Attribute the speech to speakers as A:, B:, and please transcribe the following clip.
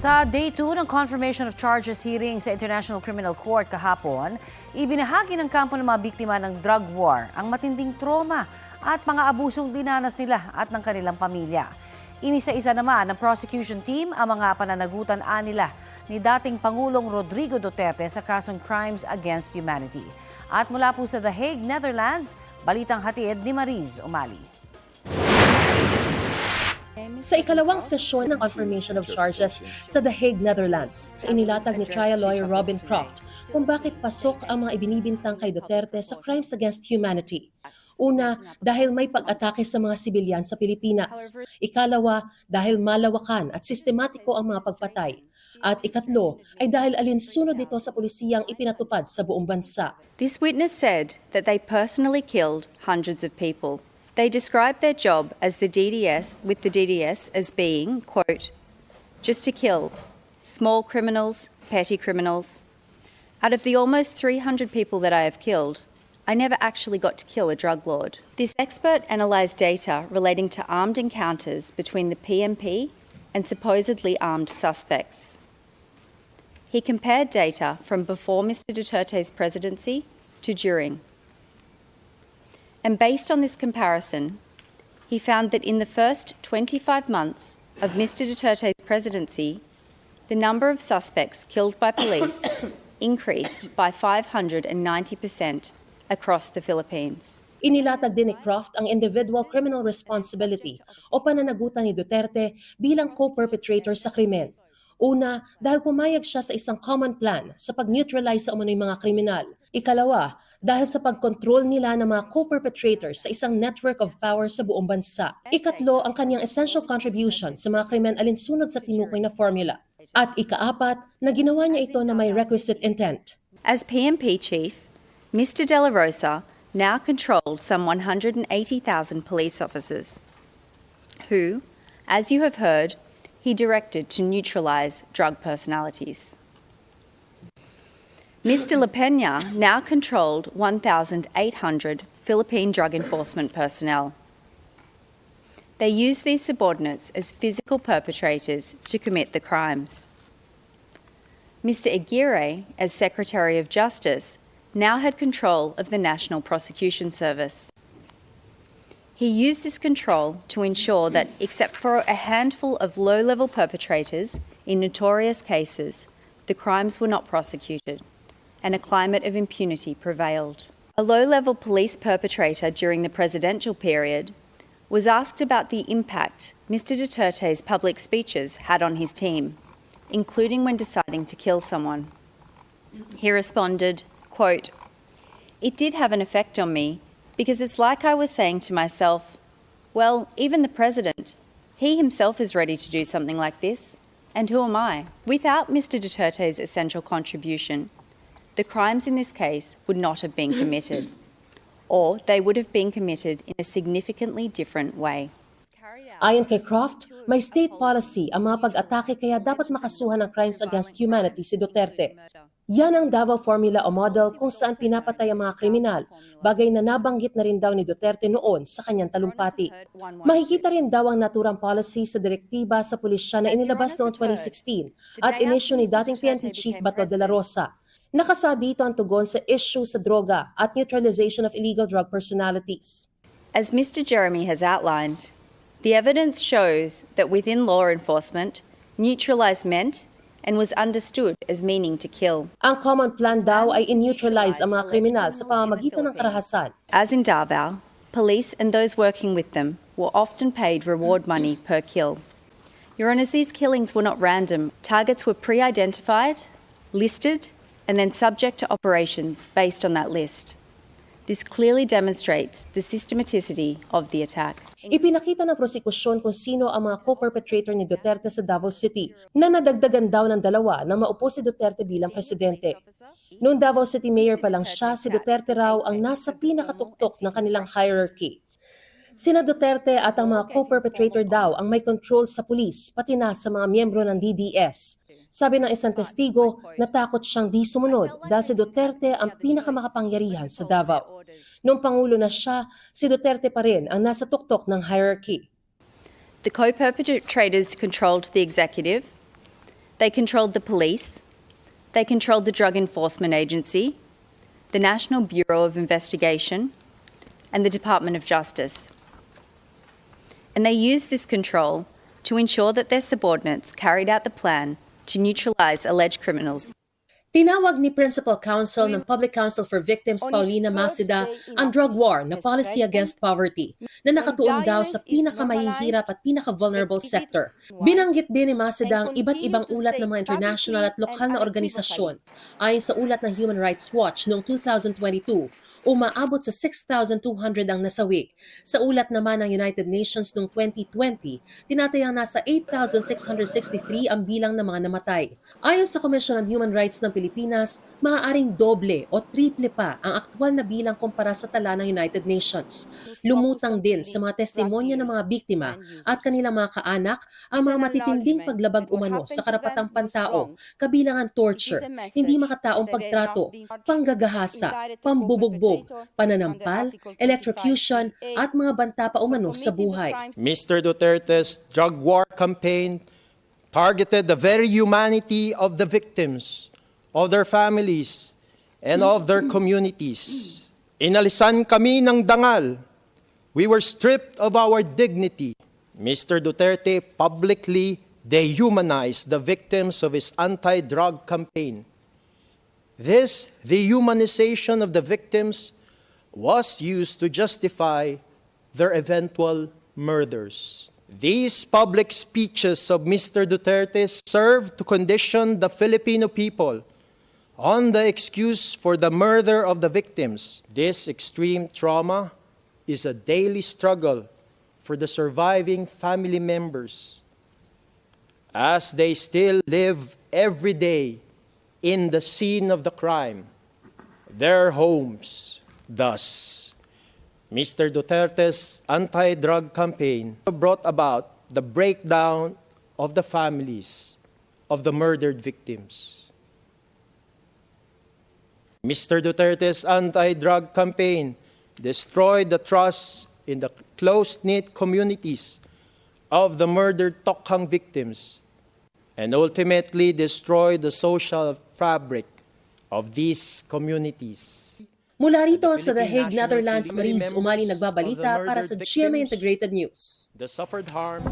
A: Sa Day 2 ng Confirmation of Charges hearing sa International Criminal Court kahapon, ibinahagi ng kampo ng mga biktima ng drug war ang matinding trauma at mga abusong dinanas nila at ng kanilang pamilya. Inisa-isa naman ng prosecution team ang mga pananagutan nila ni dating Pangulong Rodrigo Duterte sa kasong Crimes Against Humanity. At mula po sa The Hague, Netherlands, balitang hatid ni Mariz Umali.
B: Sa ikalawang sesyon ng Confirmation of Charges sa The Hague, Netherlands, inilatag ni trial lawyer Robin Croft kung bakit pasok ang mga ibinibintang kay Duterte sa Crimes Against Humanity. Una, dahil may pag-atake sa mga sibilyan sa Pilipinas. Ikalawa, dahil malawakan at sistematiko ang mga pagpatay. At ikatlo, ay dahil alinsunod ito sa pulisiyang ipinatupad sa buong bansa.
C: This witness said that they personally killed hundreds of people. They described their job as the DDS as being, quote, just to kill small criminals, petty criminals. Out of the almost 300 people that I have killed, I never actually got to kill a drug lord. This expert analysed data relating to armed encounters between the PMP and supposedly armed suspects. He compared data from before Mr. Duterte's presidency to during. And based on this comparison, he found that in the first 25 months of Mr. Duterte's presidency, the number of suspects killed by police increased by 590% across the Philippines.
B: Inilatag din ni Croft ang individual criminal responsibility o pananagutan ni Duterte bilang co-perpetrator sa krimen. Una, dahil pumayag siya sa isang common plan sa pag-neutralize sa umano'y mga kriminal. Ikalawa, dahil sa pag-control nila ng mga co-perpetrators sa isang network of power sa buong bansa. Ikatlo, ang kanyang essential contribution sa mga krimen alinsunod sa tinukoy na formula. At ikaapat, na ginawa niya ito na may requisite intent.
C: As PMP chief, Mr. De La Rosa now controlled some 180,000 police officers, who, as you have heard, he directed to neutralize drug personalities. Mr. La Peña now controlled 1,800 Philippine drug enforcement personnel. They used these subordinates as physical perpetrators to commit the crimes. Mr. Aguirre, as Secretary of Justice, now had control of the National Prosecution Service. He used this control to ensure that, except for a handful of low-level perpetrators in notorious cases, the crimes were not prosecuted, and a climate of impunity prevailed. A low-level police perpetrator during the presidential period was asked about the impact Mr. Duterte's public speeches had on his team, including when deciding to kill someone. He responded, quote, "It did have an effect on me because it's like I was saying to myself, well, even the president, he himself is ready to do something like this, and who am I?" Without Mr. Duterte's essential contribution, the crimes in this case would not have been committed, or they would have been committed in a significantly different way.
B: Ayon kay Croft, may state policy ang mga pag-atake kaya dapat makasuhan ng Crimes Against Humanity si Duterte. Yan ang Davao Formula o model kung saan pinapatay ang mga kriminal, bagay na nabanggit na rin daw ni Duterte noon sa kanyang talumpati. Makikita rin daw ang naturang policy sa direktiba sa pulisya na inilabas noong 2016 at inisyu ni dating PNP Chief Bato de la Rosa. Nakasa dito ang tugon sa issue sa droga at neutralization of illegal drug personalities.
C: As Mr. Jeremy has outlined, the evidence shows that within law enforcement, neutralise meant and was understood as meaning to kill.
B: Ang common plan daw ay in-neutralize ang mga kriminal sa pamamagitan ng karahasan.
C: As in Davao, police and those working with them were often paid reward money per kill. Your Honours, these killings were not random. Targets were pre-identified, listed, and then subject to operations based on that list. This clearly demonstrates the systematicity of the attack.
B: Ipinakita ng prosekusyon kung sino ang mga co-perpetrator ni Duterte sa Davao City na nadagdagan daw ng dalawa nang maupo si Duterte bilang presidente. Noong Davao City Mayor pa lang siya, si Duterte raw ang nasa pinakatuktok ng kanilang hierarchy. Sina Duterte at ang mga co-perpetrator daw ang may control sa pulis, pati na sa mga miyembro ng DDS. Sabi ng isang testigo, natakot siyang di sumunod dahil si Duterte ang pinakamakapangyarihan sa Davao. Noong Pangulo na siya, si Duterte pa rin ang nasa tuktok ng hierarchy.
C: The co-perpetrators controlled the executive, They controlled the police, they controlled the Drug Enforcement Agency, the National Bureau of Investigation, and the Department of Justice. And they used this control to ensure that their subordinates carried out the plan to neutralise alleged criminals.
B: Tinawag ni Principal Counsel ng Public Counsel for Victims Paulina Maceda ang drug war na policy against poverty na nakatuon daw sa pinakamahihirap at pinaka-vulnerable sector. Binanggit din ni Maceda ang iba't ibang ulat ng mga international at lokal na organisasyon. Ayon sa ulat ng Human Rights Watch noong 2022, umaabot sa 6,200 ang nasawi. Sa ulat naman ng United Nations noong 2020, tinatayang nasa 8,663 ang bilang ng mga namatay. Ayon sa Commission on Human Rights ng Pilipinas, maaaring doble o triple pa ang aktwal na bilang kumpara sa tala ng United Nations. Lumutang din sa mga testimonya ng mga biktima at kanilang mga kaanak ang mga matitinding paglabag umano sa karapatang pantao, kabilang ang torture, hindi makataong pagtrato, panggagahasa, pambubugbog, pananampal, electrocution at mga banta pa umano sa buhay.
D: Mr. Duterte's drug war campaign targeted the very humanity of the victims, of their families, and of their communities. Inalisan kami ng dangal. We were stripped of our dignity. Mr. Duterte publicly dehumanized the victims of his anti-drug campaign. This dehumanization of the victims was used to justify their eventual murders. These public speeches of Mr. Duterte served to condition the Filipino people on the excuse for the murder of the victims. This extreme trauma is a daily struggle for the surviving family members as they still live every day in the scene of the crime, their homes. Thus, Mr. Duterte's anti-drug campaign brought about the breakdown of the families of the murdered victims. Mr. Duterte's anti-drug campaign destroyed the trust in the close-knit communities of the murdered Tokhang victims and ultimately destroyed the social fabric of these communities.
B: Mula rito sa The Hague, Netherlands, Maris Umali nagbabalita para sa GMA Integrated News.
D: The suffered harm